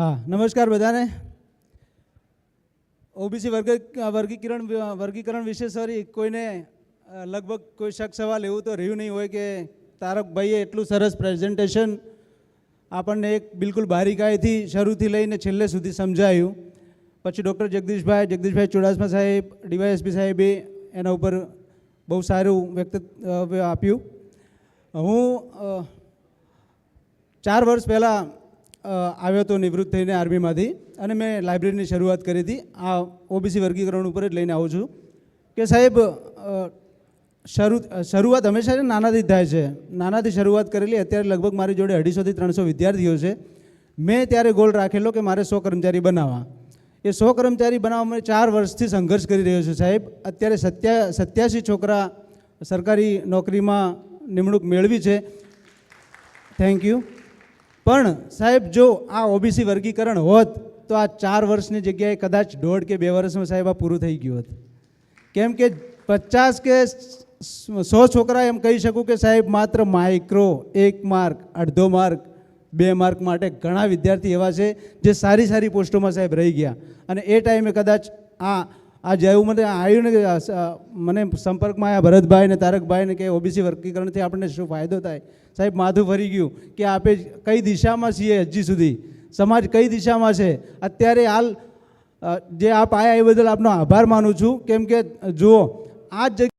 हाँ नमस्कार बधाने। ओबीसी वर्गीकरण विषय सॉरी कोईने लगभग कोई शक सवाल एवं तो रह्यु नहीं होय के तारक भाईए एटलू सरस प्रेजेंटेशन आपने एक बिल्कुल बारीकाईथी शरूथी लईने छेल्ले सुधी समझायु। पछी डॉक्टर जगदीशभाई चुडासमा साहेब डीवायएसपी साहेबे एना उपर बहु सारू व्यक्तित्व आप्यु। हूँ 4 वर्ष पहला આવ્યો તો નિવૃત્ત થઈને આર્મીમાંથી અને મેં લાઇબ્રેરીની શરૂઆત કરી હતી। આ ઓબીસી વર્ગીકરણ ઉપર જ લઈને આવું છું કે સાહેબ શરૂઆત હંમેશા નાનાથી થાય છે। નાનાથી શરૂઆત કરેલી। અત્યારે લગભગ મારી જોડે 250 થી 300 વિદ્યાર્થીઓ છે। મેં ત્યારે ગોલ રાખેલો કે મારે 100 કર્મચારી બનાવવા। એ 100 કર્મચારી બનાવવા માટે 4 વર્ષથી સંઘર્ષ કરી રહ્યો છું સાહેબ। અત્યારે 87 છોકરા સરકારી નોકરીમાં નિમણૂક મેળવી છે। Thank you. પણ સાહેબ જો આ ઓબીસી વર્ગીકરણ હોત તો આ 4 વર્ષની જગ્યાએ કદાચ 1.5 કે 2 વર્ષમાં સાહેબ આ પૂરું થઈ ગયું હોત। કેમ કે 50 કે 100 છોકરા એમ કહી શકું કે સાહેબ માત્ર માઇક્રો 1 માર્ક 1/2 માર્ક 2 માર્ક માટે ઘણા વિદ્યાર્થી એવા છે જે સારી સારી પોસ્ટોમાં સાહેબ રહી ગયા। અને એ ટાઈમે કદાચ આ જેવું મને આવ્યું ને મને સંપર્કમાં આવ્યા ભરતભાઈ ને તારકભાઈ ને કે ઓબીસી વર્ગીકરણથી આપણને શું ફાયદો થાય। સાહેબ માથું ફરી ગયું કે આપે કઈ દિશામાં છીએ હજી સુધી, સમાજ કઈ દિશામાં છે। અત્યારે હાલ જે આપ આવ્યા એ બદલ આપનો આભાર માનું છું। કેમ કે જુઓ આ જ